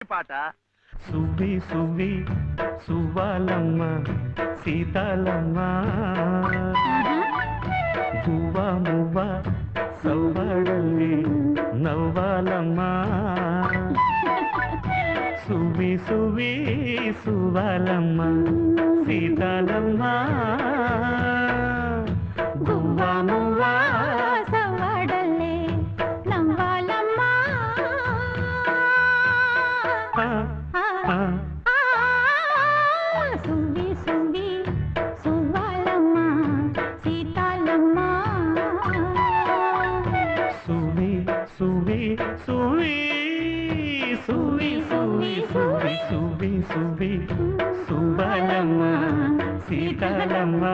పాట సువి సువి సువ్వాలమ్మ సీతాలమ్మ గువ్వ మువ్వ సవ్వడల్లి నవ్వాలమ్మ సువి సువి సువ్వాలమ్మ సీతాలమ్మ గువ్వ మువ్వ సువి సువి సువ్వాలమ్మ సీతాలమ్మ సువి సువి సువి సువి సువి సువి సువి సువి సువ్వాలమ్మ సీతాలమ్మ